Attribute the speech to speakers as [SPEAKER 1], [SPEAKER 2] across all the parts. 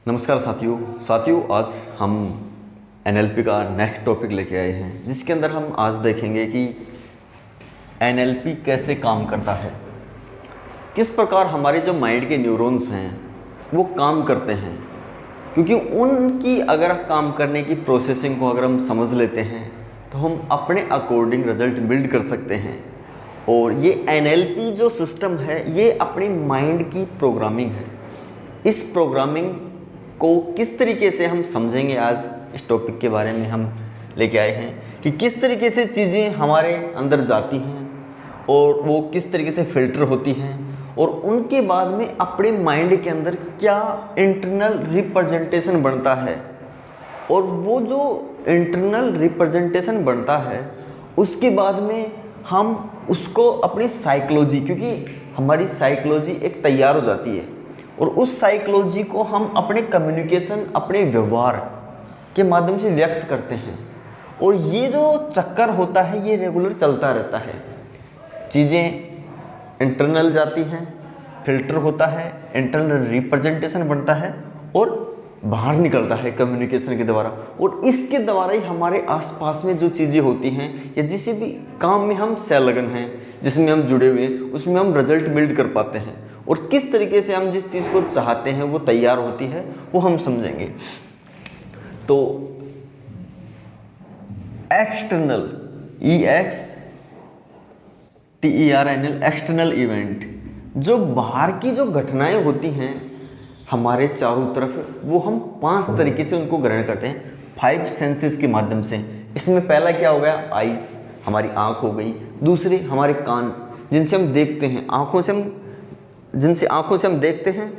[SPEAKER 1] नमस्कार साथियों आज हम एनएलपी का नेक्स्ट टॉपिक लेके आए हैं, जिसके अंदर हम आज देखेंगे कि एनएलपी कैसे काम करता है, किस प्रकार हमारे जो माइंड के न्यूरॉन्स हैं वो काम करते हैं। क्योंकि उनकी अगर काम करने की प्रोसेसिंग को अगर हम समझ लेते हैं तो हम अपने अकॉर्डिंग रिजल्ट बिल्ड कर सकते हैं। और ये एनएलपी जो सिस्टम है ये अपनी माइंड की प्रोग्रामिंग है। इस प्रोग्रामिंग को किस तरीके से हम समझेंगे, आज इस टॉपिक के बारे में हम लेके आए हैं कि किस तरीके से चीज़ें हमारे अंदर जाती हैं और वो किस तरीके से फिल्टर होती हैं और उनके बाद में अपने माइंड के अंदर क्या इंटरनल रिप्रेजेंटेशन बनता है। और वो जो इंटरनल रिप्रेजेंटेशन बनता है उसके बाद में हम उसको अपनी साइकोलॉजी, क्योंकि हमारी साइकोलॉजी एक तैयार हो जाती है और उस साइकोलॉजी को हम अपने कम्युनिकेशन, अपने व्यवहार के माध्यम से व्यक्त करते हैं। और ये जो चक्कर होता है ये रेगुलर चलता रहता है। चीज़ें इंटरनल जाती हैं, फिल्टर होता है, इंटरनल रिप्रेजेंटेशन बनता है और बाहर निकलता है कम्युनिकेशन के द्वारा। और इसके द्वारा ही हमारे आसपास में जो चीज़ें होती हैं या जिस भी काम में हम संलग्न हैं, जिसमें हम जुड़े हुए हैं, उसमें हम रिजल्ट बिल्ड कर पाते हैं। और किस तरीके से हम जिस चीज़ को चाहते हैं वो तैयार होती है वो हम समझेंगे। तो एक्सटर्नल EXTERNL एक्सटर्नल इवेंट, जो बाहर की जो घटनाएं होती हैं हमारे चारों तरफ, वो हम 5 तरीके से उनको ग्रहण करते हैं 5 सेंसेस के माध्यम से। इसमें पहला क्या हो गया, आइज़, हमारी आँख हो गई। दूसरे हमारे कान, जिनसे हम देखते हैं, जिनसे आँखों से हम देखते हैं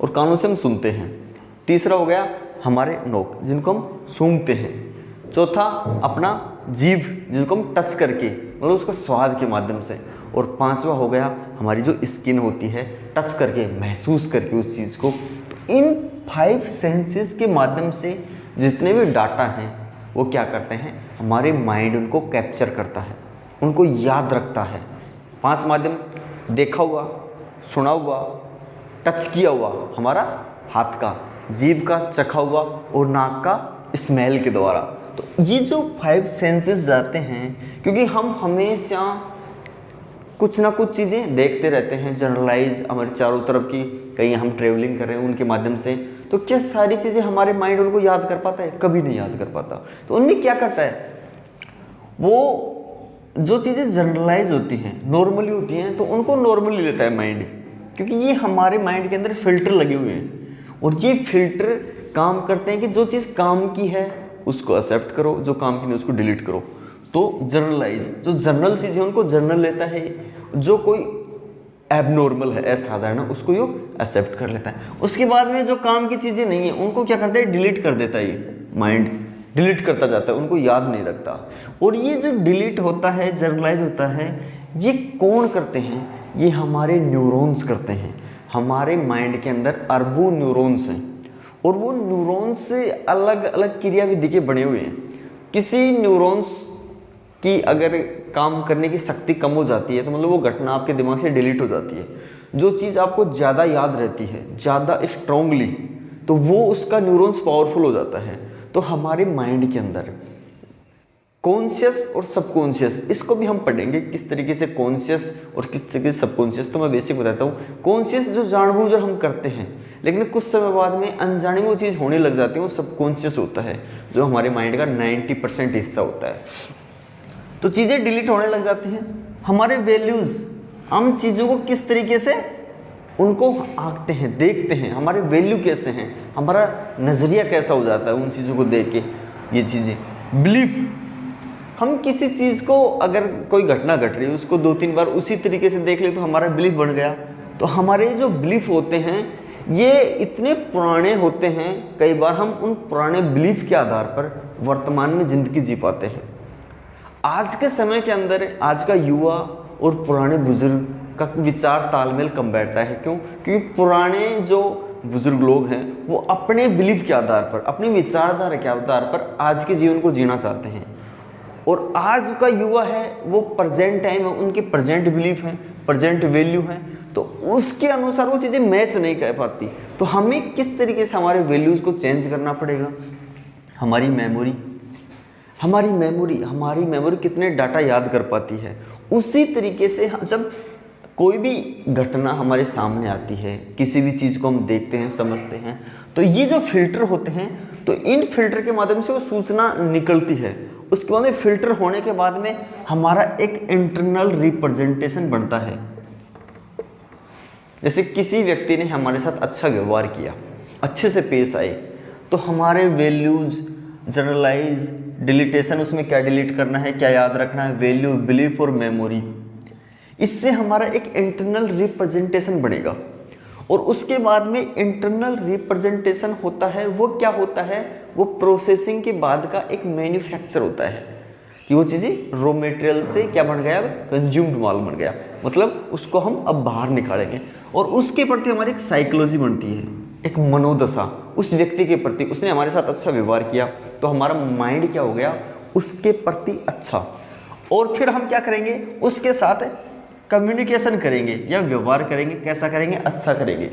[SPEAKER 1] और कानों से हम सुनते हैं। तीसरा हो गया हमारे नोक, जिनको हम सूंघते हैं। चौथा अपना जीभ, जिनको हम टच करके, मतलब उसका स्वाद के माध्यम से। और 5वां हो गया हमारी जो स्किन होती है, टच करके, महसूस करके उस चीज़ को। तो इन 5 सेंसेस के माध्यम से जितने भी डाटा हैं वो क्या करते हैं, हमारे माइंड उनको कैप्चर करता है, उनको याद रखता है। 5 माध्यम, देखा हुआ, सुना हुआ, टच किया हुआ, हमारा हाथ का, जीभ का, चखा हुआ और नाक का स्मेल के द्वारा। तो ये जो 5 सेंसेस जाते हैं, क्योंकि हम हमेशा कुछ ना कुछ चीज़ें देखते रहते हैं, जनरलाइज हमारे चारों तरफ की, कहीं हम ट्रेवलिंग कर रहे हैं उनके माध्यम से, तो क्या सारी चीज़ें हमारे माइंड उनको याद कर पाता है? कभी नहीं याद कर पाता। तो उनमें क्या करता है, वो जो चीज़ें जनरलाइज होती हैं, नॉर्मली होती हैं, तो उनको नॉर्मली लेता है माइंड, क्योंकि ये हमारे माइंड के अंदर फिल्टर लगे हुए हैं। और ये फिल्टर काम करते हैं कि जो चीज़ काम की है उसको एक्सेप्ट करो, जो काम की नहीं उसको डिलीट करो। तो जनरलाइज, जो जनरल चीज़ें उनको जनरल लेता है, जो कोई एबनॉर्मल है, असाधारण, उसको ये एक्सेप्ट कर लेता है। उसके बाद में जो काम की चीज़ें नहीं है उनको क्या करता है, डिलीट कर देता है। ये माइंड डिलीट करता जाता है, उनको याद नहीं रखता। और ये जो डिलीट होता है, जनरलाइज होता है, ये कौन करते हैं? ये हमारे न्यूरॉन्स करते हैं। हमारे माइंड के अंदर अरबों न्यूरॉन्स हैं और वो न्यूरॉन्स से अलग अलग क्रियाविधि के बने हुए हैं। किसी न्यूरॉन्स की अगर काम करने की शक्ति कम हो जाती है तो मतलब वो घटना आपके दिमाग से डिलीट हो जाती है। जो चीज़ आपको ज़्यादा याद रहती है, ज़्यादा स्ट्रांगली, तो वो उसका न्यूरॉन्स पावरफुल हो जाता है। तो हमारे माइंड के अंदर कॉन्शियस और सबकॉन्शियस, इसको भी हम पढ़ेंगे किस तरीके से कॉन्शियस और किस तरीके से सबकॉन्शियस। तो मैं बेसिक बताता हूँ। कॉन्शियस जो जानबूझकर हम करते हैं, लेकिन कुछ समय बाद में अनजाने में वो चीज़ होने लग जाती है, वो सबकॉन्शियस होता है, जो हमारे माइंड का 90% हिस्सा होता है। तो चीज़ें डिलीट होने लग जाती हैं। हमारे वैल्यूज़, हम चीज़ों को किस तरीके से उनको आंकते हैं, देखते हैं, हमारे वैल्यू कैसे हैं, हमारा नज़रिया कैसा हो जाता है उन चीज़ों को देख के। ये चीज़ें बिलीफ, हम किसी चीज़ को, अगर कोई घटना घट रही है उसको 2-3 बार उसी तरीके से देख ले तो हमारा बिलीफ बन गया। तो हमारे जो बिलीफ होते हैं ये इतने पुराने होते हैं, कई बार हम उन पुराने बिलीफ के आधार पर वर्तमान में ज़िंदगी जी पाते हैं। आज के समय के अंदर आज का युवा और पुराने बुजुर्ग का विचार तालमेल कम बैठता है। क्यों? क्योंकि पुराने जो बुजुर्ग लोग हैं वो अपने बिलीफ के आधार पर, अपनी विचारधारा के आधार पर आज के जीवन को जीना चाहते हैं। और आज का युवा है वो प्रेजेंट टाइम है, उनके प्रेजेंट बिलीफ हैं, प्रेजेंट वैल्यू हैं, तो उसके अनुसार वो चीज़ें मैच नहीं कर पाती। तो हमें किस तरीके से हमारे वैल्यूज़ को चेंज करना पड़ेगा। हमारी मेमोरी कितने डाटा याद कर पाती है, उसी तरीके से जब कोई भी घटना हमारे सामने आती है, किसी भी चीज़ को हम देखते हैं, समझते हैं, तो ये जो फिल्टर होते हैं, तो इन फिल्टर के माध्यम से वो सूचना निकलती है। उसके बाद में फिल्टर होने के बाद में हमारा एक इंटरनल रिप्रेजेंटेशन बनता है। जैसे किसी व्यक्ति ने हमारे साथ अच्छा व्यवहार किया, अच्छे से पेश आए, तो हमारे वैल्यूज़ जनरलाइज डिलीटेशन, उसमें क्या डिलीट करना है, क्या याद रखना है, वैल्यू, बिलीफ और मेमोरी, इससे हमारा एक इंटरनल रिप्रेजेंटेशन बनेगा। और उसके बाद में इंटरनल रिप्रेजेंटेशन होता है, वो क्या होता है, वो प्रोसेसिंग के बाद का एक मैन्युफैक्चर होता है कि वो चीज़ें रॉ मटेरियल से क्या बन गया, कंज्यूम्ड माल बन गया, मतलब उसको हम अब बाहर निकालेंगे। और उसके प्रति हमारी एक साइकोलॉजी बनती है, एक मनोदशा उस व्यक्ति के प्रति। उसने हमारे साथ अच्छा व्यवहार किया तो हमारा माइंड क्या हो गया, उसके प्रति अच्छा। और फिर हम क्या करेंगे, उसके साथ कम्युनिकेशन करेंगे या व्यवहार करेंगे। कैसा करेंगे, अच्छा करेंगे।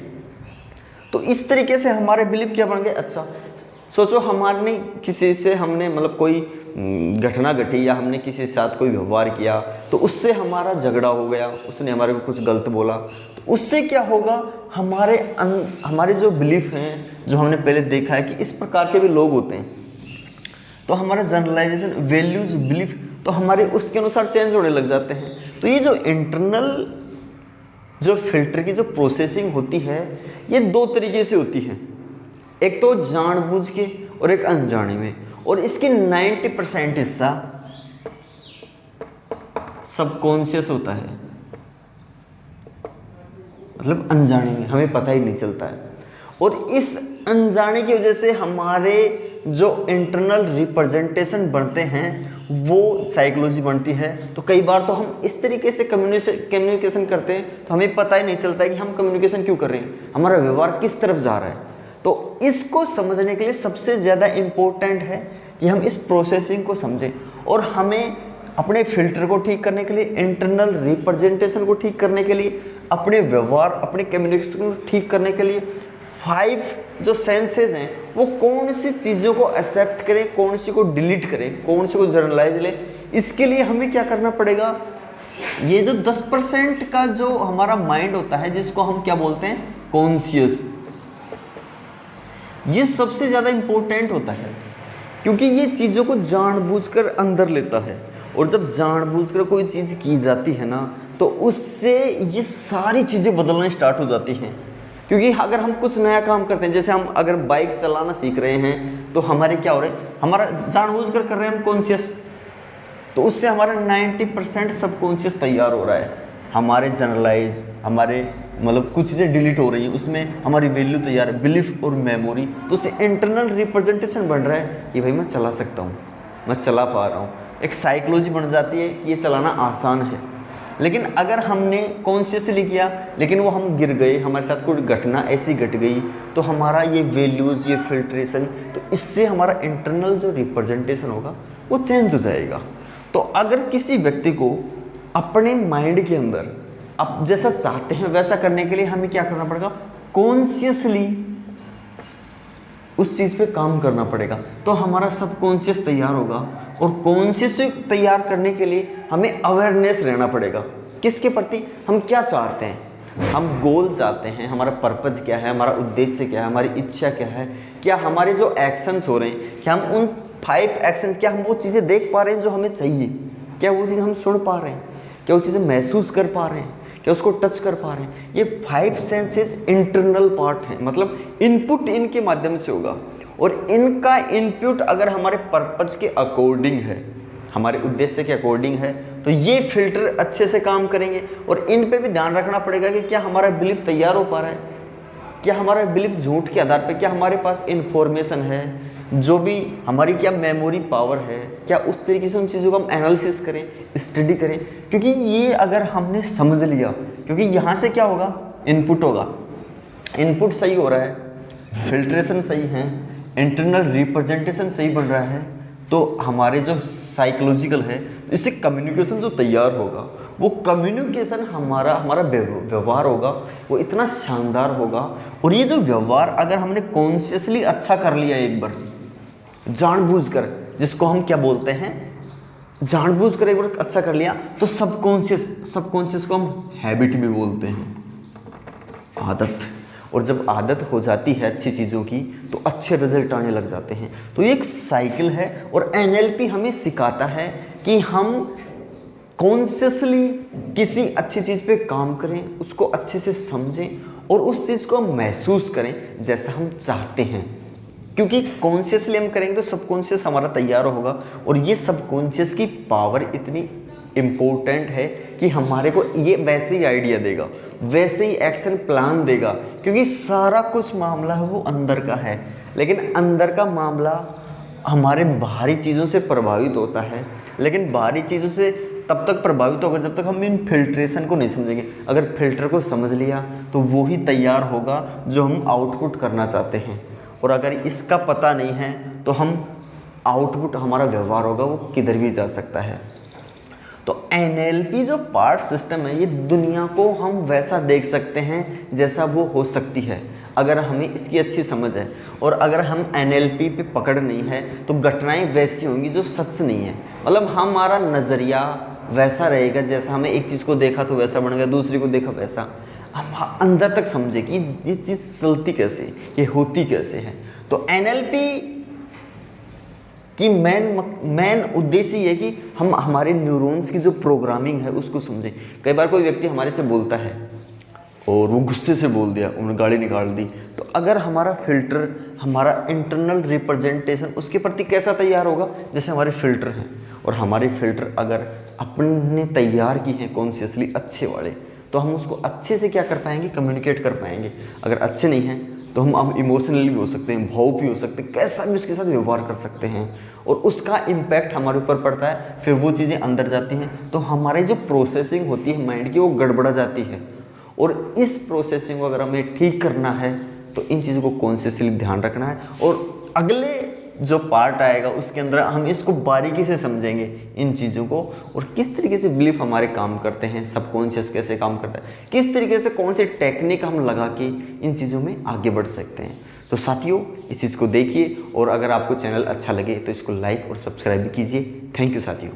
[SPEAKER 1] तो इस तरीके से हमारे बिलीफ क्या बन गए, अच्छा। सोचो हमारे किसी से हमने मतलब कोई घटना घटी या हमने किसी के साथ कोई व्यवहार किया, तो उससे हमारा झगड़ा हो गया, उसने हमारे को कुछ गलत बोला, तो उससे क्या होगा, हमारे जो बिलीफ हैं, जो हमने पहले देखा है कि इस प्रकार के भी लोग होते हैं, तो हमारा जनरलाइजेशन, वैल्यूज, बिलीफ तो हमारे उसके अनुसार चेंज होने लग जाते हैं। तो ये जो इंटरनल जो फिल्टर की जो प्रोसेसिंग होती है, ये दो तरीके से होती है, एक तो जानबूझ के और एक अनजाने में। और इसके 90% हिस्सा सबकॉन्शियस होता है, मतलब अनजाने में, हमें पता ही नहीं चलता है। और इस अनजाने की वजह से हमारे जो इंटरनल रिप्रेजेंटेशन बनते हैं, वो साइकोलॉजी बनती है। तो कई बार तो हम इस तरीके से कम्युनिकेशन करते हैं तो हमें पता ही नहीं चलता है कि हम कम्युनिकेशन क्यों कर रहे हैं, हमारा व्यवहार किस तरफ जा रहा है। तो इसको समझने के लिए सबसे ज़्यादा इम्पोर्टेंट है कि हम इस प्रोसेसिंग को समझें, और हमें अपने फिल्टर को ठीक करने के लिए, इंटरनल रिप्रेजेंटेशन को ठीक करने के लिए, अपने व्यवहार, अपने कम्युनिकेशन को ठीक करने के लिए 5 जो सेंसेस हैं, वो कौन सी चीज़ों को एक्सेप्ट करें, कौन सी को डिलीट करें, कौन सी को जर्नलाइज लें। इसके लिए हमें क्या करना पड़ेगा, ये जो 10% का जो हमारा माइंड होता है, जिसको हम क्या बोलते हैं, कॉन्शियस, ये सबसे ज़्यादा इम्पोर्टेंट होता है, क्योंकि ये चीज़ों को जानबूझकर अंदर लेता है। और जब जानबूझकर कोई चीज़ की जाती है ना, तो उससे ये सारी चीज़ें बदलना स्टार्ट हो जाती हैं। क्योंकि अगर हम कुछ नया काम करते हैं, जैसे हम अगर बाइक चलाना सीख रहे हैं, तो हमारे क्या हो रहा है, हमारा जानबूझकर कर रहे हैं हम कॉन्शियस, तो उससे हमारा 90% सबकॉन्शियस तैयार हो रहा है। हमारे जनरलाइज, हमारे मतलब कुछ चीज़ें डिलीट हो रही हैं, उसमें हमारी वैल्यू तैयार है, बिलीफ और मेमोरी, तो उससे इंटरनल रिप्रेजेंटेशन बन रहा है कि भाई मैं चला सकता हूँ, मैं चला पा रहा हूँ। एक साइकोलॉजी बन जाती है कि ये चलाना आसान है। लेकिन अगर हमने कॉन्शियसली किया, लेकिन वो हम गिर गए, हमारे साथ कोई घटना ऐसी घट गई, तो हमारा ये वैल्यूज़, ये फिल्ट्रेशन, तो इससे हमारा इंटरनल जो रिप्रेजेंटेशन होगा वो चेंज हो जाएगा। तो अगर किसी व्यक्ति को अपने माइंड के अंदर आप जैसा चाहते हैं वैसा करने के लिए हमें क्या करना पड़ेगा, कॉन्शियसली उस चीज़ पे काम करना पड़ेगा, तो हमारा सबकॉन्शियस तैयार होगा। और कॉन्शियस तैयार करने के लिए हमें अवेयरनेस रहना पड़ेगा, किसके प्रति, हम क्या चाहते हैं, हम गोल चाहते हैं, हमारा पर्पज़ क्या है, हमारा उद्देश्य क्या है, हमारी इच्छा क्या है, क्या हमारे जो एक्शंस हो रहे हैं, क्या हम उन 5 एक्शंस, क्या हम वो चीज़ें देख पा रहे हैं जो हमें चाहिए, क्या वो चीज़ हम सुन पा रहे हैं, क्या वो चीज़ें महसूस कर पा रहे हैं, क्या उसको टच कर पा रहे हैं। ये 5 सेंसेस इंटरनल पार्ट हैं, मतलब इनपुट इनके माध्यम से होगा। और इनका इनपुट अगर हमारे पर्पज़ के अकॉर्डिंग है, हमारे उद्देश्य के अकॉर्डिंग है, तो ये फिल्टर अच्छे से काम करेंगे। और इन पे भी ध्यान रखना पड़ेगा कि क्या हमारा बिलीफ तैयार हो पा रहा है, क्या हमारा बिलीफ झूठ के आधार पे, क्या हमारे पास इन्फॉर्मेशन है, जो भी हमारी क्या मेमोरी पावर है, क्या उस तरीके से उन चीज़ों को हम एनालिसिस करें, स्टडी करें। क्योंकि ये अगर हमने समझ लिया, क्योंकि यहाँ से क्या होगा, इनपुट होगा, इनपुट सही हो रहा है, फिल्ट्रेशन सही है, इंटरनल रिप्रेजेंटेशन सही बन रहा है, तो हमारे जो साइकोलॉजिकल है, इससे कम्युनिकेशन जो तैयार होगा, वो कम्युनिकेशन हमारा व्यवहार होगा वो इतना शानदार होगा। और ये जो व्यवहार अगर हमने कॉन्शियसली अच्छा कर लिया एक बार, जानबूझकर, जिसको हम क्या बोलते हैं, जानबूझकर एक बार अच्छा कर लिया, तो सबकॉन्शियस को हम हैबिट भी बोलते हैं, आदत। और जब आदत हो जाती है अच्छी चीज़ों की तो अच्छे रिजल्ट आने लग जाते हैं। तो ये एक साइकिल है और एनएलपी हमें सिखाता है कि हम कॉन्शियसली किसी अच्छी चीज़ पे काम करें, उसको अच्छे से समझें और उस चीज़ को हम महसूस करें जैसा हम चाहते हैं। क्योंकि कॉन्शियसली हम करेंगे तो सबकॉन्शियस हमारा तैयार होगा। और ये सबकॉन्शियस की पावर इतनी इम्पोर्टेंट है कि हमारे को ये वैसे ही आइडिया देगा, वैसे ही एक्शन प्लान देगा, क्योंकि सारा कुछ मामला है वो अंदर का है। लेकिन अंदर का मामला हमारे बाहरी चीज़ों से प्रभावित होता है, लेकिन बाहरी चीज़ों से तब तक प्रभावित होगा जब तक हम इन फिल्ट्रेशन को नहीं समझेंगे। अगर फिल्टर को समझ लिया तो वो ही तैयार होगा जो हम आउटपुट करना चाहते हैं। और अगर इसका पता नहीं है तो हम आउटपुट, हमारा व्यवहार होगा वो किधर भी जा सकता है। तो एनएलपी जो पार्ट सिस्टम है, ये दुनिया को हम वैसा देख सकते हैं जैसा वो हो सकती है, अगर हमें इसकी अच्छी समझ है। और अगर हम एनएलपी पे पकड़ नहीं है तो घटनाएं वैसी होंगी जो सच नहीं है। मतलब हमारा नज़रिया वैसा रहेगा, जैसा हमें एक चीज़ को देखा तो वैसा बन गया, दूसरी को देखा वैसा। हम अंदर तक समझे कि ये चीज़ चलती कैसे, ये होती कैसे है। तो एनएलपी कि मेन उद्देश्य ये है कि हम हमारे न्यूरॉन्स की जो प्रोग्रामिंग है उसको समझें। कई बार कोई व्यक्ति हमारे से बोलता है और वो गुस्से से बोल दिया, उन्होंने गाली निकाल दी, तो अगर हमारा फिल्टर, हमारा इंटरनल रिप्रेजेंटेशन उसके प्रति कैसा तैयार होगा, जैसे हमारे फिल्टर हैं। और हमारे फिल्टर अगर अपने तैयार की हैं कॉन्शियसली अच्छे वाले, तो हम उसको अच्छे से क्या कर पाएंगे, कम्युनिकेट कर पाएंगे। अगर अच्छे नहीं हैं तो हम इमोशनली भी हो सकते हैं, भावुक भी हो सकते हैं, कैसा भी उसके साथ व्यवहार कर सकते हैं और उसका इम्पैक्ट हमारे ऊपर पड़ता है। फिर वो चीज़ें अंदर जाती हैं तो हमारी जो प्रोसेसिंग होती है माइंड की वो गड़बड़ा जाती है। और इस प्रोसेसिंग को अगर हमें ठीक करना है तो इन चीज़ों को कॉन्शियसली ध्यान रखना है। और अगले जो पार्ट आएगा उसके अंदर हम इसको बारीकी से समझेंगे, इन चीज़ों को, और किस तरीके से बिलीफ हमारे काम करते हैं, सबकॉन्शियस कैसे काम करता है, किस तरीके से कौन सी टेक्निक हम लगा के इन चीज़ों में आगे बढ़ सकते हैं। तो साथियों, इस चीज़ को देखिए और अगर आपको चैनल अच्छा लगे तो इसको लाइक और सब्सक्राइब भी कीजिए। थैंक यू साथियों।